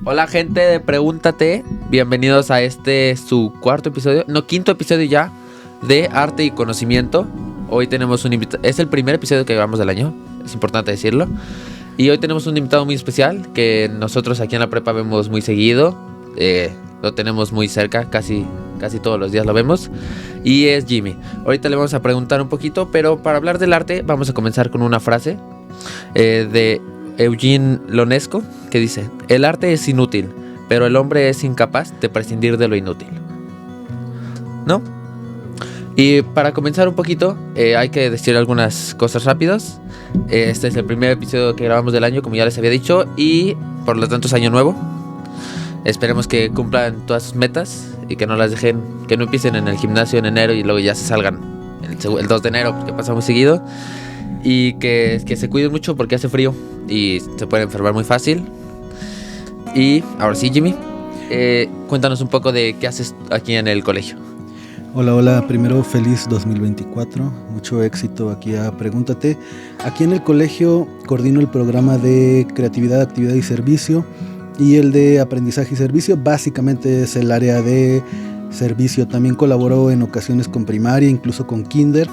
Hola gente de Pregúntate, bienvenidos a su quinto episodio ya de Arte y Conocimiento. Hoy tenemos un invitado, es el primer episodio que grabamos del año, es importante decirlo. Y hoy tenemos un invitado muy especial que nosotros aquí en la prepa vemos muy seguido. Lo tenemos muy cerca, casi todos los días lo vemos. Y es Jimmy. Ahorita le vamos a preguntar un poquito, pero para hablar del arte vamos a comenzar con una frase de Eugene Ionesco que dice: el arte es inútil, pero el hombre es incapaz de prescindir de lo inútil. ¿No? Y para comenzar un poquito, hay que decir algunas cosas rápidas. Este es el primer episodio que grabamos del año, como ya les había dicho, y por lo tanto es año nuevo. Esperemos que cumplan todas sus metas y que no las dejen, que no empiecen en el gimnasio en enero y luego ya se salgan el 2 de enero, porque pasa muy seguido. Y que se cuiden mucho porque hace frío y se pueden enfermar muy fácil. Y ahora sí, Jimmy, cuéntanos un poco de qué haces aquí en el colegio. Hola, primero feliz 2024, mucho éxito aquí a Pregúntate. Aquí en el colegio coordino el programa de creatividad, actividad y servicio y el de aprendizaje y servicio. Básicamente es el área de servicio. También colaboro en ocasiones con primaria, incluso con kinder,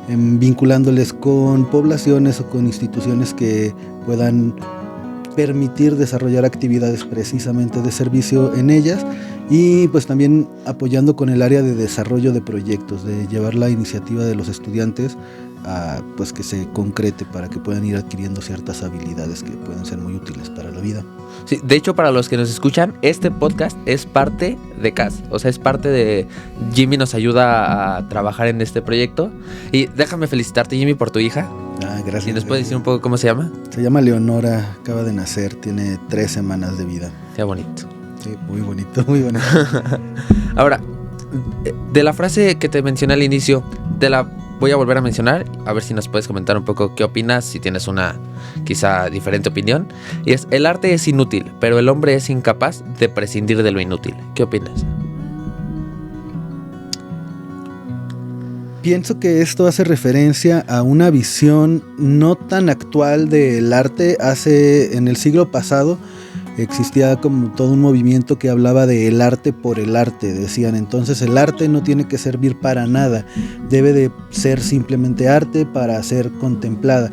vinculándoles con poblaciones o con instituciones que puedan permitir desarrollar actividades precisamente de servicio en ellas, y pues también apoyando con el área de desarrollo de proyectos, de llevar la iniciativa de los estudiantes a pues que se concrete para que puedan ir adquiriendo ciertas habilidades que pueden ser muy útiles para la vida. Sí, de hecho, para los que nos escuchan, este podcast es parte de CAS, o sea, es parte de Jimmy, nos ayuda a trabajar en este proyecto. Y déjame felicitarte, Jimmy, por tu hija. Gracias. ¿Y nos puedes decir un poco cómo se llama? Se llama Leonora, acaba de nacer, tiene 3 semanas de vida. Qué bonito. Sí, muy bonito, muy bonito. Ahora, de la frase que te mencioné al inicio, te la voy a volver a mencionar, a ver si nos puedes comentar un poco qué opinas, si tienes una quizá diferente opinión. Y es: el arte es inútil, pero el hombre es incapaz de prescindir de lo inútil. ¿Qué opinas? Pienso que esto hace referencia a una visión no tan actual del arte. En el siglo pasado existía como todo un movimiento que hablaba de el arte por el arte. Decían entonces el arte no tiene que servir para nada, debe de ser simplemente arte para ser contemplada.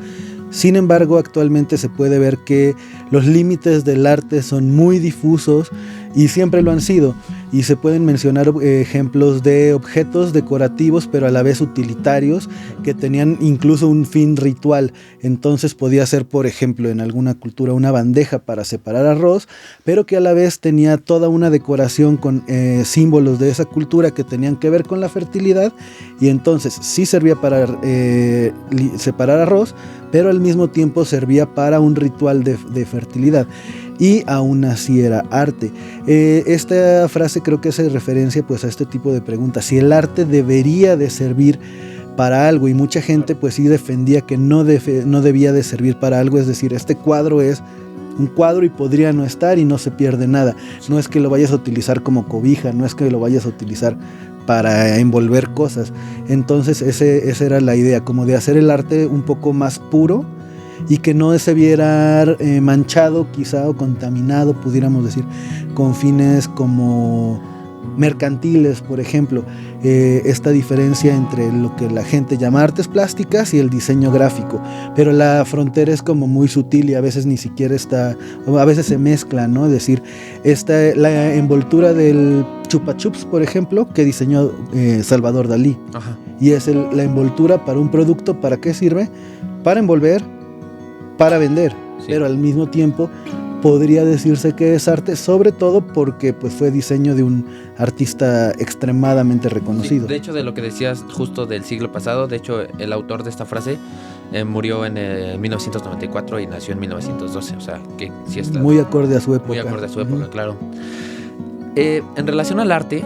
Sin embargo, actualmente se puede ver que los límites del arte son muy difusos y siempre lo han sido. Y se pueden mencionar ejemplos de objetos decorativos, pero a la vez utilitarios, que tenían incluso un fin ritual. Entonces podía ser, por ejemplo, en alguna cultura una bandeja para separar arroz, pero que a la vez tenía toda una decoración con símbolos de esa cultura que tenían que ver con la fertilidad, y entonces sí servía para separar arroz, pero al mismo tiempo servía para un ritual de fertilidad. Y aún así era arte. Esta frase creo que hace referencia pues a este tipo de preguntas: si el arte debería de servir para algo, y mucha gente pues sí defendía que no debía de servir para algo. Es decir, este cuadro es un cuadro y podría no estar y no se pierde nada. No es que lo vayas a utilizar como cobija, no es que lo vayas a utilizar para envolver cosas. Entonces esa era la idea, como de hacer el arte un poco más puro y que no se viera manchado quizá o contaminado, pudiéramos decir, con fines como mercantiles, por ejemplo. Esta diferencia entre lo que la gente llama artes plásticas y el diseño gráfico, pero la frontera es como muy sutil y a veces ni siquiera está, o a veces se mezcla, ¿no? Es decir, la envoltura del Chupa Chups, por ejemplo, que diseñó Salvador Dalí. Ajá. Y es la envoltura para un producto. ¿Para qué sirve? Para envolver, para vender, sí. Pero al mismo tiempo podría decirse que es arte, sobre todo porque pues fue diseño de un artista extremadamente reconocido. Sí, de hecho, de lo que decías justo del siglo pasado, de hecho el autor de esta frase murió en 1994 y nació en 1912, o sea que sí está muy acorde a su época. Muy acorde a su época, claro. En relación al arte,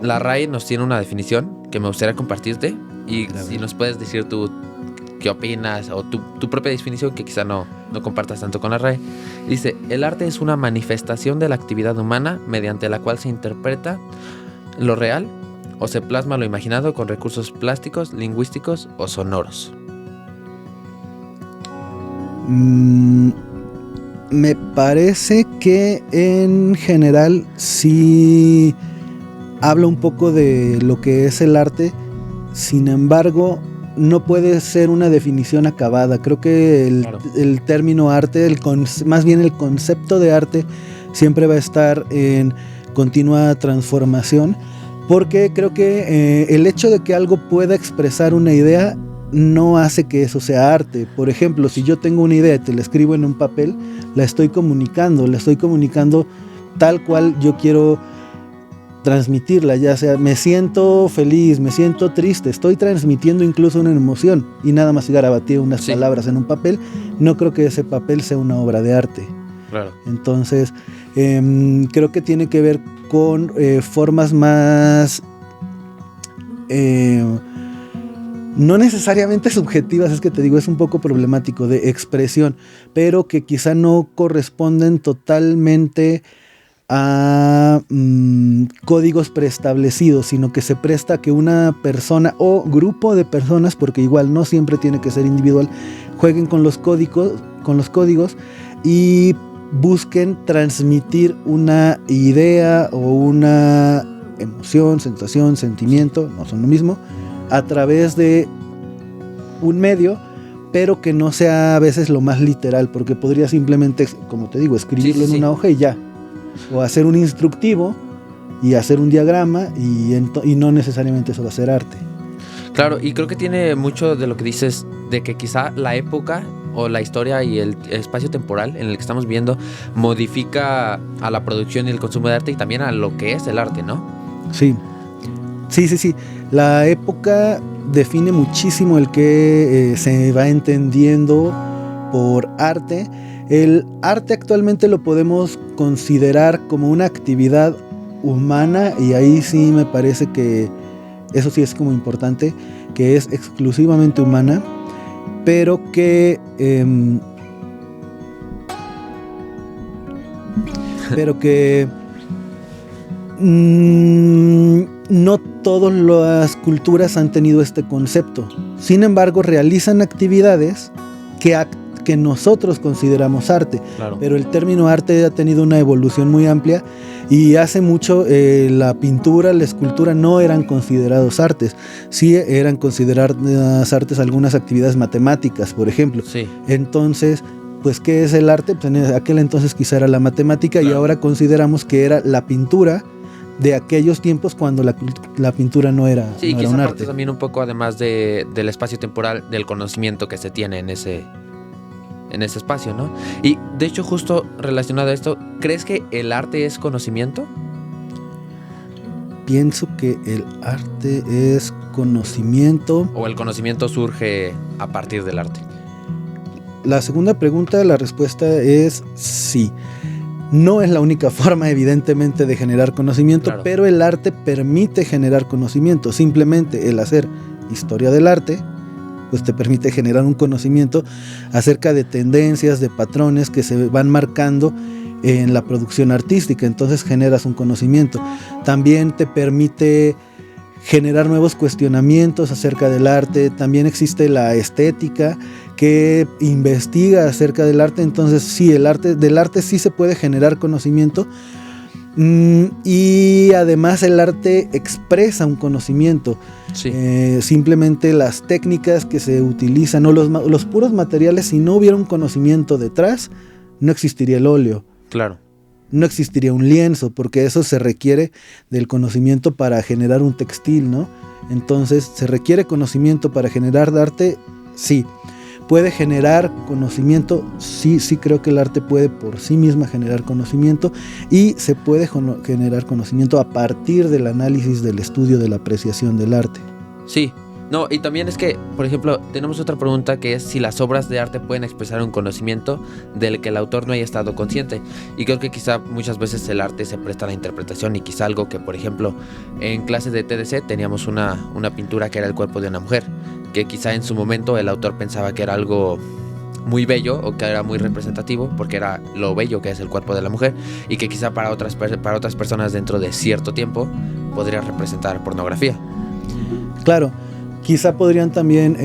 la RAE nos tiene una definición que me gustaría compartirte, y claro, si nos puedes decir tú qué opinas o tu propia definición, que quizá no compartas tanto con la RAE. Dice: el arte es una manifestación de la actividad humana mediante la cual se interpreta lo real o se plasma lo imaginado con recursos plásticos, lingüísticos o sonoros. Me parece que en general sí habla un poco de lo que es el arte, sin embargo no puede ser una definición acabada. Creo que el término arte, más bien el concepto de arte, siempre va a estar en continua transformación, porque creo que el hecho de que algo pueda expresar una idea no hace que eso sea arte. Por ejemplo, si yo tengo una idea y te la escribo en un papel, la estoy comunicando tal cual yo quiero transmitirla, ya sea me siento feliz, me siento triste, estoy transmitiendo incluso una emoción, y nada más garabateé unas palabras en un papel. No creo que ese papel sea una obra de arte. Claro. Entonces, creo que tiene que ver con formas más no necesariamente subjetivas, es que te digo, es un poco problemático, de expresión, pero que quizá no corresponden totalmente a códigos preestablecidos, sino que se presta a que una persona o grupo de personas, porque igual no siempre tiene que ser individual, jueguen con los códigos y busquen transmitir una idea o una emoción, sensación, sentimiento, no son lo mismo, a través de un medio, pero que no sea a veces lo más literal, porque podría simplemente, como te digo, escribirlo en una hoja y ya, o hacer un instructivo y hacer un diagrama, y no necesariamente eso va a ser arte. Claro, y creo que tiene mucho de lo que dices, de que quizá la época o la historia y el espacio temporal en el que estamos viendo modifica a la producción y el consumo de arte, y también a lo que es el arte, ¿no? Sí. La época define muchísimo el que se va entendiendo por arte. El arte actualmente lo podemos considerar como una actividad humana, y ahí sí me parece que eso sí es como importante, que es exclusivamente humana, pero que no todas las culturas han tenido este concepto. Sin embargo, realizan actividades que nosotros consideramos arte. Claro. Pero el término arte ha tenido una evolución muy amplia, y hace mucho la pintura, la escultura no eran considerados artes. Sí eran consideradas artes algunas actividades matemáticas, por ejemplo. Sí. Entonces, pues, ¿qué es el arte? Pues en aquel entonces quizá era la matemática, claro. Y ahora consideramos que era la pintura de aquellos tiempos, cuando la pintura no era, sí, no era un arte. Sí, también un poco, además del espacio temporal, del conocimiento que se tiene en ese espacio, ¿no? Y de hecho, justo relacionado a esto, ¿crees que el arte es conocimiento? Pienso que el arte es conocimiento. ¿O el conocimiento surge a partir del arte? La segunda pregunta, la respuesta es sí. No es la única forma, evidentemente, de generar conocimiento, claro. Pero el arte permite generar conocimiento. Simplemente el hacer historia del arte, pues te permite generar un conocimiento acerca de tendencias, de patrones que se van marcando en la producción artística. Entonces generas un conocimiento. También te permite generar nuevos cuestionamientos acerca del arte. También existe la estética, que investiga acerca del arte. Entonces sí, del arte sí se puede generar conocimiento, y además el arte expresa un conocimiento. Sí. Simplemente las técnicas que se utilizan, o los puros materiales, si no hubiera un conocimiento detrás, no existiría el óleo. Claro. No existiría un lienzo, porque eso se requiere del conocimiento para generar un textil, ¿no? Entonces, ¿se requiere conocimiento para generar arte? Sí. ¿Puede generar conocimiento? Sí, creo que el arte puede por sí misma generar conocimiento, y se puede generar conocimiento a partir del análisis, del estudio, de la apreciación del arte. Sí. No, y también es que, por ejemplo, tenemos otra pregunta, que es si las obras de arte pueden expresar un conocimiento del que el autor no haya estado consciente. Y creo que quizá muchas veces el arte se presta a la interpretación, y quizá algo que, por ejemplo, en clases de TDC teníamos una pintura que era el cuerpo de una mujer, que quizá en su momento el autor pensaba que era algo muy bello, o que era muy representativo, porque era lo bello que es el cuerpo de la mujer, y que quizá para otras personas dentro de cierto tiempo podría representar pornografía. Claro. Quizá podrían también,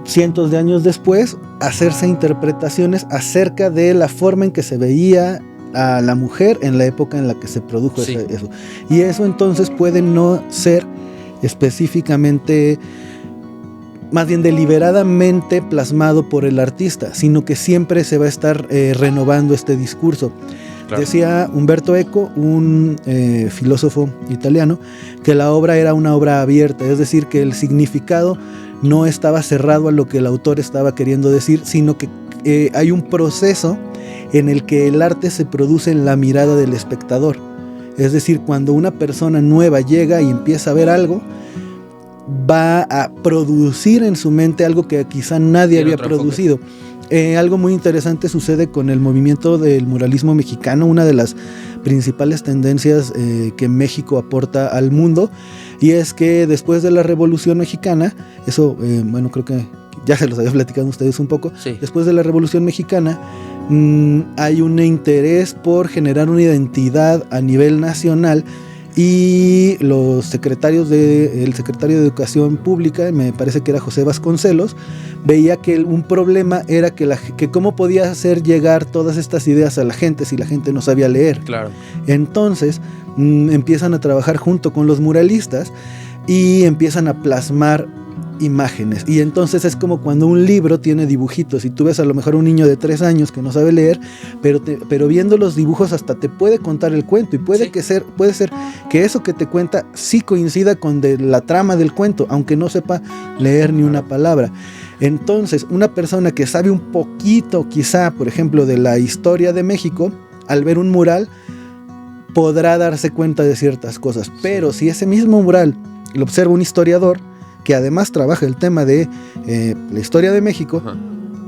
cientos de años después, hacerse interpretaciones acerca de la forma en que se veía a la mujer en la época en la que se produjo eso. Y eso entonces puede no ser específicamente, más bien deliberadamente plasmado por el artista, sino que siempre se va a estar renovando este discurso. Claro. Decía Umberto Eco, un filósofo italiano, que la obra era una obra abierta, es decir, que el significado no estaba cerrado a lo que el autor estaba queriendo decir, sino que hay un proceso en el que el arte se produce en la mirada del espectador. Es decir, cuando una persona nueva llega y empieza a ver algo, va a producir en su mente algo que quizá nadie había producido. Algo muy interesante sucede con el movimiento del muralismo mexicano, una de las principales tendencias que México aporta al mundo, y es que después de la Revolución Mexicana, eso, bueno, creo que ya se los había platicado a ustedes un poco, sí. Después de la Revolución Mexicana hay un interés por generar una identidad a nivel nacional, y los secretarios el secretario de Educación Pública, me parece que era José Vasconcelos, veía que un problema era que cómo podía hacer llegar todas estas ideas a la gente si la gente no sabía leer. Claro. Entonces empiezan a trabajar junto con los muralistas y empiezan a plasmar imágenes, y entonces es como cuando un libro tiene dibujitos y tú ves a lo mejor a un niño de 3 años que no sabe leer, pero viendo los dibujos hasta te puede contar el cuento, y puede ser que eso que te cuenta sí coincida con la trama del cuento, aunque no sepa leer ni una palabra. Entonces una persona que sabe un poquito quizá, por ejemplo, de la historia de México, al ver un mural podrá darse cuenta de ciertas cosas, pero si ese mismo mural lo observa un historiador que además trabaja el tema de la historia de México,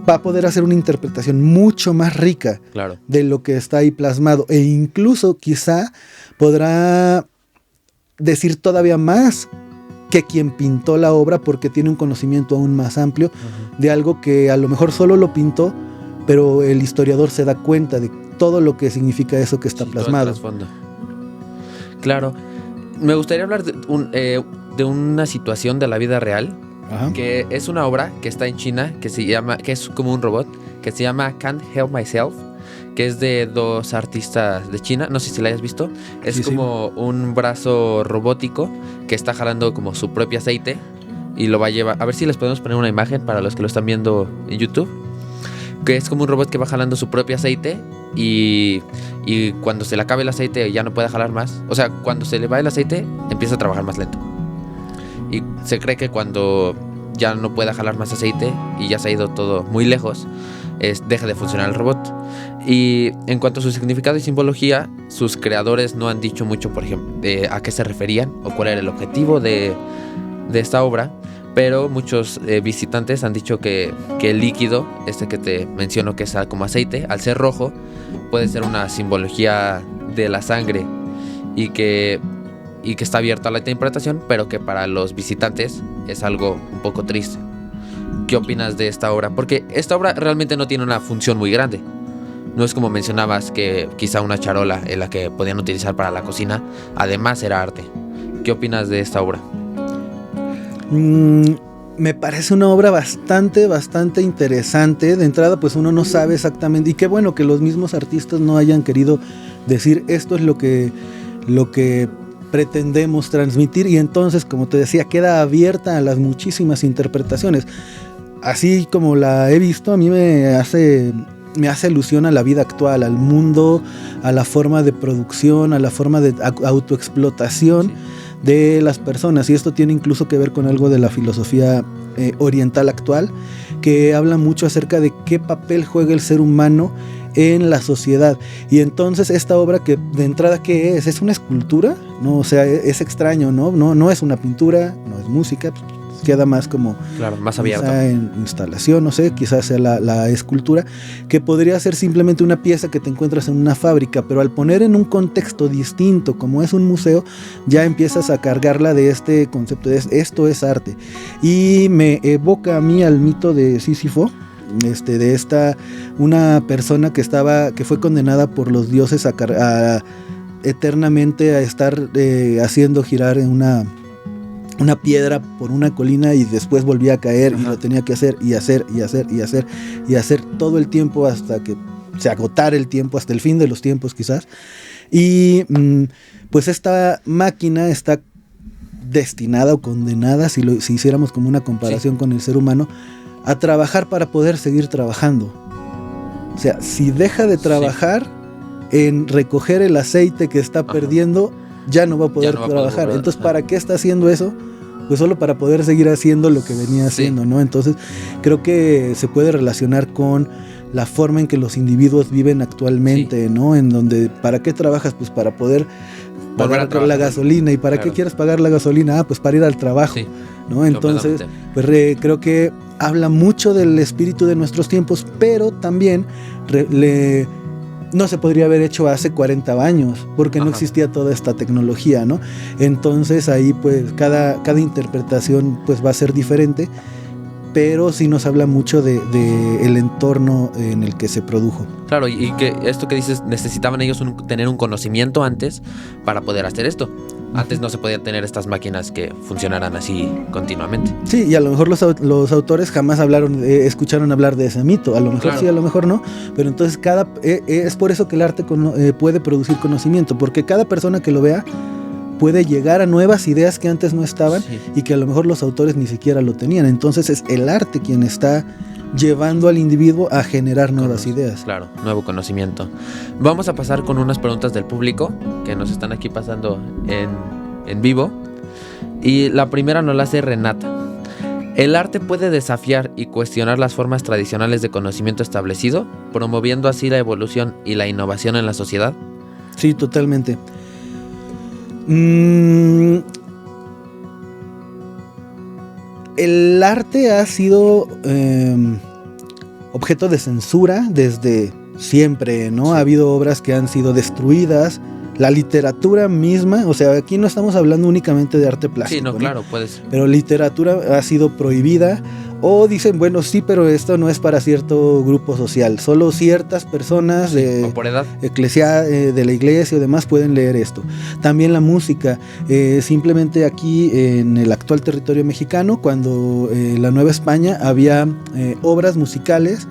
va a poder hacer una interpretación mucho más rica, claro, de lo que está ahí plasmado, e incluso quizá podrá decir todavía más que quien pintó la obra, porque tiene un conocimiento aún más amplio de algo que a lo mejor solo lo pintó, pero el historiador se da cuenta de todo lo que significa eso que está plasmado. Claro, me gustaría hablar de una situación de la vida real. Ajá. Que es una obra que está en China, que es como un robot, que se llama Can't Help Myself, que es de 2 artistas de China, no sé si la hayas visto. Es como un brazo robótico que está jalando como su propio aceite y lo va a llevar, a ver si les podemos poner una imagen para los que lo están viendo en YouTube, que es como un robot que va jalando su propio aceite, y cuando se le acabe el aceite ya no puede jalar más, o sea, cuando se le va el aceite empieza a trabajar más lento. Y se cree que cuando ya no pueda jalar más aceite y ya se ha ido todo muy lejos, deja de funcionar el robot. Y en cuanto a su significado y simbología, sus creadores no han dicho mucho, por ejemplo, a qué se referían o cuál era el objetivo de esta obra, pero muchos visitantes han dicho que el líquido, que te menciono que es como aceite, al ser rojo, puede ser una simbología de la sangre, y que está abierta a la interpretación, pero que para los visitantes es algo un poco triste. ¿Qué opinas de esta obra? Porque esta obra realmente no tiene una función muy grande. No es como mencionabas, que quizá una charola en la que podían utilizar para la cocina, además era arte. ¿Qué opinas de esta obra? Me parece una obra bastante interesante. De entrada, pues uno no sabe exactamente, y qué bueno que los mismos artistas no hayan querido decir esto es lo que pretendemos transmitir, y entonces, como te decía, queda abierta a las muchísimas interpretaciones. Así como la he visto, a mí me hace alusión a la vida actual, al mundo, a la forma de producción, a la forma de autoexplotación de las personas, y esto tiene incluso que ver con algo de la filosofía oriental actual, que habla mucho acerca de qué papel juega el ser humano en la sociedad. Y entonces esta obra, que de entrada, ¿qué es? ¿Es una escultura? No, o sea, es extraño, no es una pintura, no es música, queda más como, claro, más abierto, en instalación, no sé, quizás sea la escultura, que podría ser simplemente una pieza que te encuentras en una fábrica, pero al poner en un contexto distinto, como es un museo, ya empiezas a cargarla de este concepto de esto es arte. Y me evoca a mí al mito de Sísifo, una persona que fue condenada por los dioses eternamente a estar haciendo girar en una piedra por una colina y después volvía a caer. Ajá. Y lo tenía que hacer y hacer todo el tiempo hasta que se agotara el tiempo, hasta el fin de los tiempos quizás. Y pues esta máquina está destinada o condenada, si hiciéramos como una comparación con el ser humano, a trabajar para poder seguir trabajando. O sea, si deja de trabajar en recoger el aceite que está perdiendo, ya no va a poder trabajar. Entonces, ¿para qué está haciendo eso? Pues solo para poder seguir haciendo lo que venía haciendo, ¿no? Entonces, creo que se puede relacionar con la forma en que los individuos viven actualmente, ¿no? En donde, ¿para qué trabajas? Pues para poder pagar la gasolina. ¿Y para qué quieres pagar la gasolina? Pues para ir al trabajo, ¿no? Entonces, pues creo que habla mucho del espíritu de nuestros tiempos, pero también no se podría haber hecho hace 40 años, porque no existía toda esta tecnología, ¿no? Entonces ahí pues cada interpretación pues va a ser diferente, pero sí nos habla mucho de el entorno en el que se produjo. Claro, y que esto que dices, necesitaban ellos tener un conocimiento antes para poder hacer esto. Antes no se podían tener estas máquinas que funcionaran así continuamente. Sí, y a lo mejor los autores jamás escucharon hablar de ese mito. A lo mejor sí, a lo mejor no. Pero entonces es por eso que el arte puede producir conocimiento, porque cada persona que lo vea puede llegar a nuevas ideas que antes no estaban y que a lo mejor los autores ni siquiera lo tenían. Entonces es el arte quien está llevando al individuo a generar nuevas ideas. Claro, nuevo conocimiento. Vamos a pasar con unas preguntas del público que nos están aquí pasando en vivo. Y la primera nos la hace Renata. ¿El arte puede desafiar y cuestionar las formas tradicionales de conocimiento establecido, promoviendo así la evolución y la innovación en la sociedad? Sí, totalmente. El arte ha sido objeto de censura desde siempre, ¿no? Ha habido obras que han sido destruidas, la literatura misma, o sea, aquí no estamos hablando únicamente de arte plástico. Sí, no, claro, puedes. Pero literatura ha sido prohibida, o dicen, bueno, sí, pero esto no es para cierto grupo social, solo ciertas personas o por edad de la iglesia o demás pueden leer esto. También la música, simplemente aquí en el actual territorio mexicano, cuando la Nueva España había obras musicales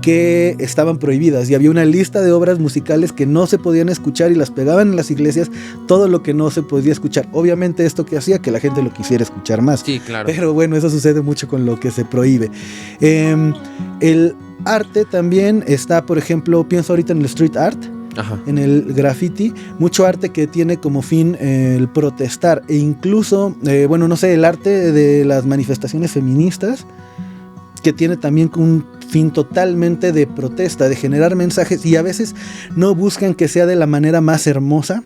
que estaban prohibidas y había una lista de obras musicales que no se podían escuchar y las pegaban en las iglesias, todo lo que no se podía escuchar. Obviamente esto que hacía que la gente lo quisiera escuchar más. Sí, claro. Pero bueno, eso sucede mucho con lo que se prohíbe. El arte también está, por ejemplo, pienso ahorita en el street art. Ajá. En el graffiti, mucho arte que tiene como fin el protestar e incluso, bueno, no sé, el arte de las manifestaciones feministas, que tiene también un fin totalmente de protesta, de generar mensajes, y a veces no buscan que sea de la manera más hermosa,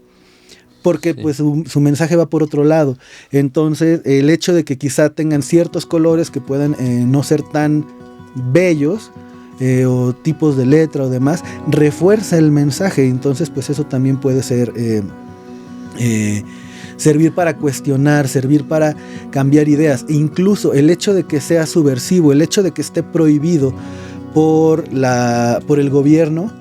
porque pues su mensaje va por otro lado. Entonces el hecho de que quizá tengan ciertos colores que puedan no ser tan bellos, o tipos de letra o demás, refuerza el mensaje. Entonces pues eso también puede ser servir para cuestionar, servir para cambiar ideas. E incluso el hecho de que sea subversivo, el hecho de que esté prohibido por el gobierno,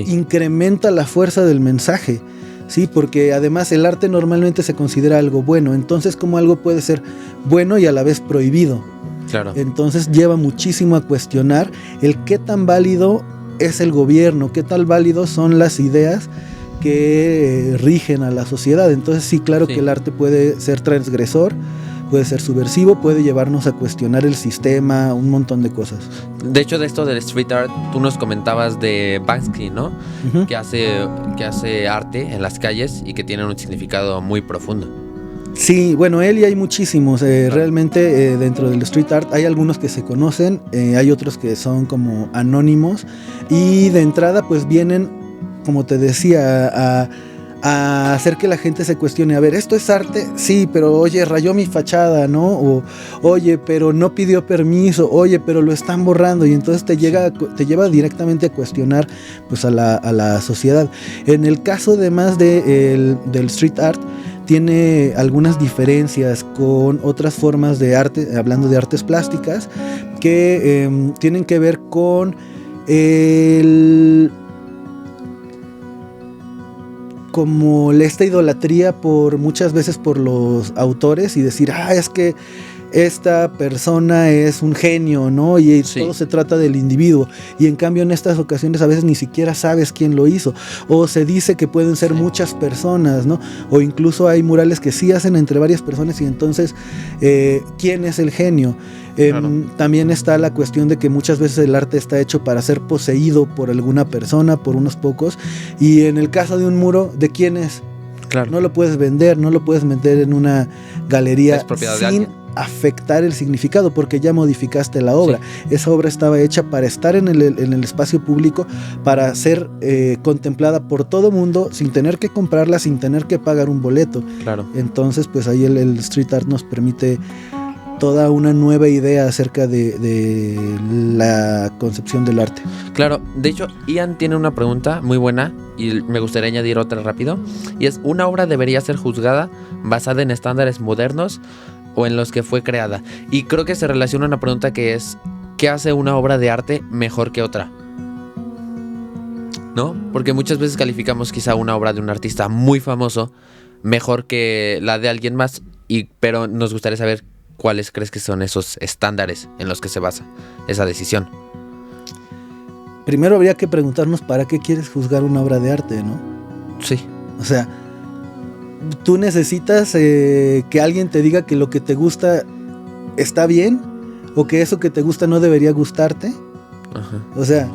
incrementa la fuerza del mensaje, ¿sí? Porque además el arte normalmente se considera algo bueno. Entonces, ¿cómo algo puede ser bueno y a la vez prohibido? Claro. Entonces lleva muchísimo a cuestionar el qué tan válido es el gobierno, qué tan válidos son las ideas que rigen a la sociedad. Entonces sí, claro que el arte puede ser transgresor, puede ser subversivo, puede llevarnos a cuestionar el sistema, un montón de cosas. De hecho, de esto del street art, tú nos comentabas de Banksy, ¿no? Uh-huh. que hace arte en las calles y que tiene un significado muy profundo. Sí, bueno, él y hay muchísimos, realmente dentro del street art hay algunos que se conocen, hay otros que son como anónimos, y de entrada pues vienen, como te decía, a hacer que la gente se cuestione. A ver, ¿esto es arte? Sí, pero oye, rayó mi fachada, ¿no? O oye, pero no pidió permiso, oye, pero lo están borrando, y entonces te lleva directamente a cuestionar pues a la sociedad. En el caso además del street art, tiene algunas diferencias con otras formas de arte, hablando de artes plásticas, que tienen que ver con como esta idolatría muchas veces por los autores y decir, es que esta persona es un genio, ¿no? Y todo se trata del individuo. Y en cambio en estas ocasiones a veces ni siquiera sabes quién lo hizo. O se dice que pueden ser muchas personas, ¿no? O incluso hay murales que sí hacen entre varias personas y entonces, ¿quién es el genio? Claro. También está la cuestión de que muchas veces el arte está hecho para ser poseído por alguna persona, por unos pocos. Y en el caso de un muro, ¿de quién es? Claro. No lo puedes vender, no lo puedes meter en una galería sin afectar el significado, porque ya modificaste la obra. Sí. Esa obra estaba hecha para estar en el espacio público, para ser contemplada por todo mundo, sin tener que comprarla, sin tener que pagar un boleto. Claro. Entonces, pues ahí el street art nos permite toda una nueva idea acerca de la concepción del arte. Claro, de hecho, Ian tiene una pregunta muy buena y me gustaría añadir otra rápido, y es: ¿una obra debería ser juzgada basada en estándares modernos o en los que fue creada? Y creo que se relaciona a una pregunta que es: ¿qué hace una obra de arte mejor que otra? ¿No? Porque muchas veces calificamos quizá una obra de un artista muy famoso mejor que la de alguien más, pero nos gustaría saber cuáles crees que son esos estándares en los que se basa esa decisión. Primero habría que preguntarnos para qué quieres juzgar una obra de arte, ¿no? Sí. O sea, tú necesitas que alguien te diga que lo que te gusta está bien, o que eso que te gusta no debería gustarte. Ajá. O sea,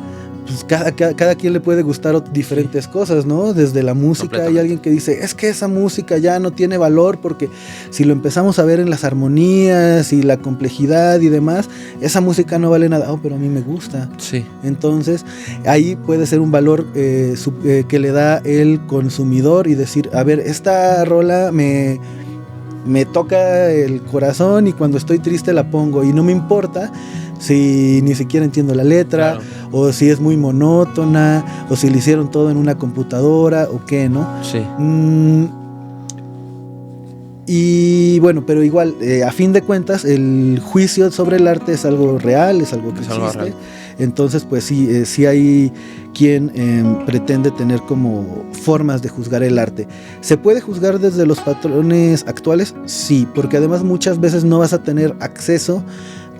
pues cada quien le puede gustar diferentes cosas, ¿no? Desde la música hay alguien que dice, es que esa música ya no tiene valor porque si lo empezamos a ver en las armonías y la complejidad y demás, esa música no vale nada. Pero a mí me gusta. Sí. Entonces, ahí puede ser un valor que le da el consumidor y decir, a ver, esta rola me toca el corazón y cuando estoy triste la pongo y no me importa si ni siquiera entiendo la letra, claro, o si es muy monótona, o si le hicieron todo en una computadora, o qué, ¿no? Sí. Y bueno, pero igual, a fin de cuentas, el juicio sobre el arte es algo real, es algo que existe. Real. Entonces, pues sí hay quien pretende tener como formas de juzgar el arte. ¿Se puede juzgar desde los patrones actuales? Sí, porque además muchas veces no vas a tener acceso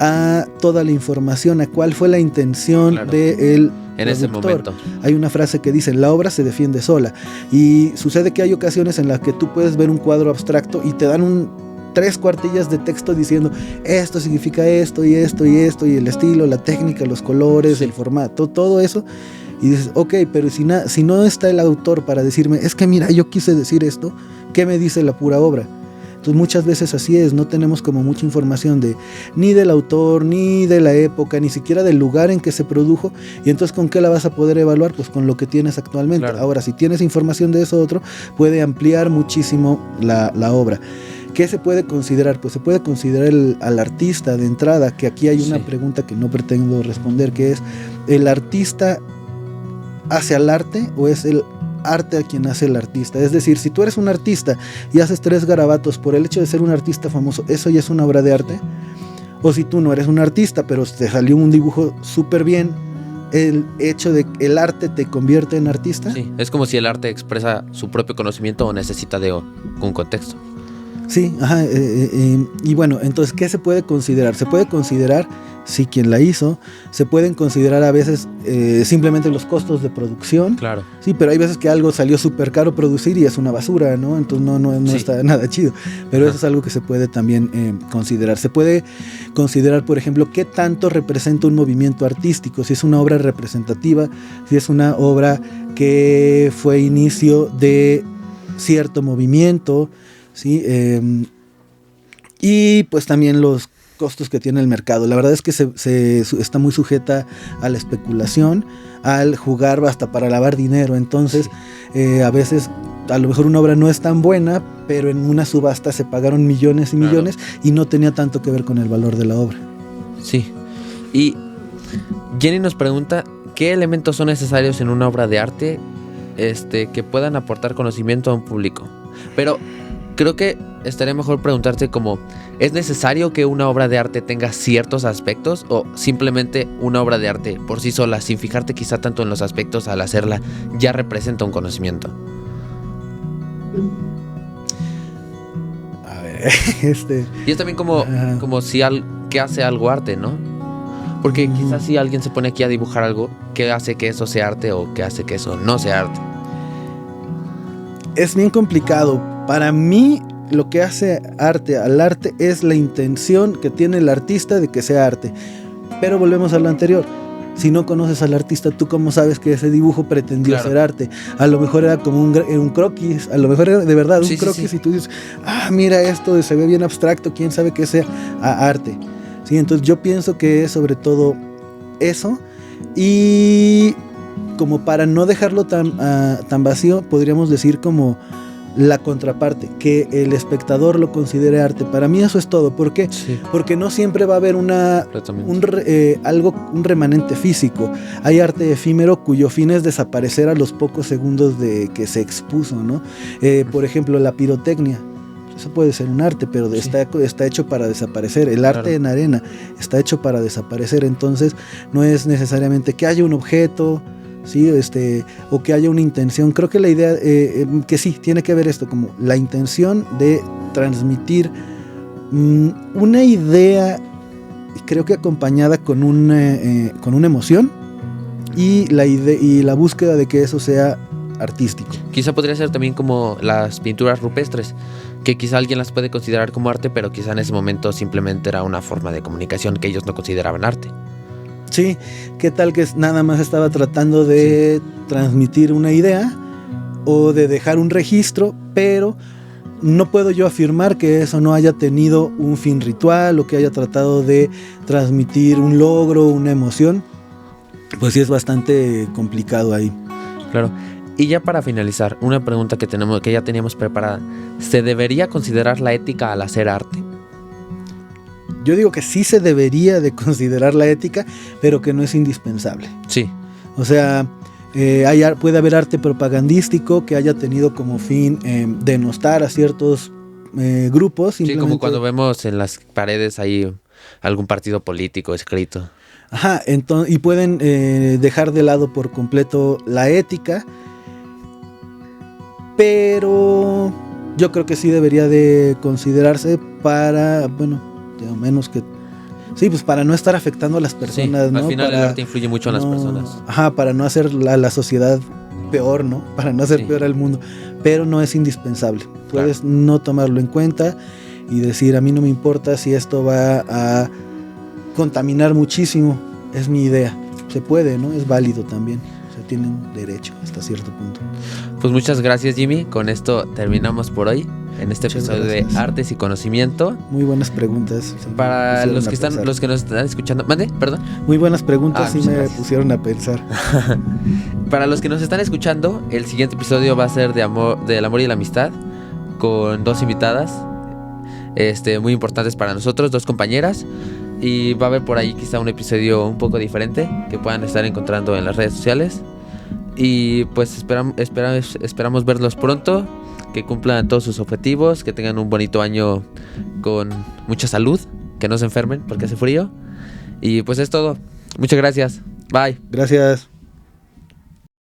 a toda la información, a cuál fue la intención, claro, del en ese momento. Hay una frase que dice, la obra se defiende sola, y sucede que hay ocasiones en las que tú puedes ver un cuadro abstracto y te dan 3 cuartillas de texto diciendo, esto significa esto y esto y esto, y el estilo, la técnica, los colores, sí, el formato, todo eso, y dices, ok, pero si no está el autor para decirme, es que mira, yo quise decir esto, ¿qué me dice la pura obra? Entonces muchas veces así es, no tenemos como mucha información ni del autor, ni de la época, ni siquiera del lugar en que se produjo, y entonces ¿con qué la vas a poder evaluar? Pues con lo que tienes actualmente. Claro. Ahora, si tienes información de eso otro, puede ampliar muchísimo la obra. ¿Qué se puede considerar? Pues se puede considerar al artista de entrada, que aquí hay una pregunta que no pretendo responder, que es, ¿el artista hace al arte o es el arte a quien hace el artista? Es decir, si tú eres un artista y haces 3 garabatos por el hecho de ser un artista famoso, ¿eso ya es una obra de arte? O si tú no eres un artista, pero te salió un dibujo súper bien, ¿el hecho de que el arte te convierte en artista? Sí, es como si el arte expresa su propio conocimiento o necesita de un contexto. Sí, ajá, y bueno, entonces, ¿qué se puede considerar? Se puede considerar, sí, quién la hizo, se pueden considerar a veces simplemente los costos de producción. Claro. Sí, pero hay veces que algo salió súper caro producir y es una basura, ¿no? Entonces no sí, está nada chido, pero eso es algo que se puede también considerar. Se puede considerar, por ejemplo, qué tanto representa un movimiento artístico, si es una obra representativa, si es una obra que fue inicio de cierto movimiento, ¿sí? Y pues también los costos que tiene el mercado. La verdad es que está muy sujeta a la especulación, al jugar hasta para lavar dinero. Entonces, a veces a lo mejor una obra no es tan buena, pero en una subasta se pagaron millones y millones, claro, y no tenía tanto que ver con el valor de la obra. Sí. Y Jenny nos pregunta, ¿qué elementos son necesarios en una obra de arte que puedan aportar conocimiento a un público? Pero creo que estaría mejor preguntarte como, ¿es necesario que una obra de arte tenga ciertos aspectos o simplemente una obra de arte por sí sola, sin fijarte quizá tanto en los aspectos al hacerla, ya representa un conocimiento? A ver, Y es también como si que hace algo arte, ¿no? Porque quizás si alguien se pone aquí a dibujar algo, ¿qué hace que eso sea arte o qué hace que eso no sea arte? Es bien complicado. Para mí, lo que hace arte al arte es la intención que tiene el artista de que sea arte. Pero volvemos a lo anterior. Si no conoces al artista, ¿tú cómo sabes que ese dibujo pretendió ser arte? A lo mejor era como un croquis, a lo mejor era de verdad un croquis. Y tú dices, mira esto, se ve bien abstracto, quién sabe qué sea arte. ¿Sí? Entonces yo pienso que es sobre todo eso. Y como para no dejarlo tan vacío, podríamos decir como la contraparte, que el espectador lo considere arte. Para mí eso es todo. ¿Por qué? Sí. Porque no siempre va a haber un remanente físico. Hay arte efímero cuyo fin es desaparecer a los pocos segundos de que se expuso, ¿no? Por ejemplo, la pirotecnia. Eso puede ser un arte, pero está hecho para desaparecer. El arte en arena está hecho para desaparecer. Entonces no es necesariamente que haya un objeto, ¿sí? O que haya una intención. Creo que la idea que sí, tiene que ver esto, como la intención de transmitir una idea, creo que acompañada con una emoción y la búsqueda de que eso sea artístico. Quizá podría ser también como las pinturas rupestres, que quizá alguien las puede considerar como arte, pero quizá en ese momento simplemente era una forma de comunicación que ellos no consideraban arte. Sí, ¿qué tal que nada más estaba tratando de transmitir una idea o de dejar un registro, pero no puedo yo afirmar que eso no haya tenido un fin ritual o que haya tratado de transmitir un logro, una emoción? Pues sí, es bastante complicado ahí. Claro. Y ya para finalizar, una pregunta que ya teníamos preparada. ¿Se debería considerar la ética al hacer arte? Yo digo que sí se debería de considerar la ética, pero que no es indispensable. Sí. O sea, puede haber arte propagandístico que haya tenido como fin denostar a ciertos grupos. Sí, como cuando vemos en las paredes ahí algún partido político escrito. Ajá, y pueden dejar de lado por completo la ética, pero yo creo que sí debería de considerarse para, menos que... Sí, pues para no estar afectando a las personas, sí, ¿no? Al final el arte influye mucho en las personas. Ajá, para no hacer la sociedad peor, ¿no? Para no hacer peor al mundo. Pero no es indispensable. Puedes no tomarlo en cuenta y decir, a mí no me importa si esto va a contaminar muchísimo. Es mi idea. Se puede, ¿no? Es válido también. O sea, tienen derecho hasta cierto punto. Pues muchas gracias, Jimmy. Con esto terminamos por hoy. En este episodio de Artes y Conocimiento. Muy buenas preguntas. Para los que nos están escuchando. ¿Mande? Perdón. Muy buenas preguntas, sí me pusieron a pensar. Para los que nos están escuchando, el siguiente episodio va a ser del amor y la amistad, con 2 invitadas muy importantes para nosotros, 2 compañeras. Y va a haber por ahí quizá un episodio un poco diferente que puedan estar encontrando en las redes sociales. Y pues esperamos verlos pronto, que cumplan todos sus objetivos, que tengan un bonito año con mucha salud, que no se enfermen porque hace frío. Y pues es todo. Muchas gracias. Bye. Gracias.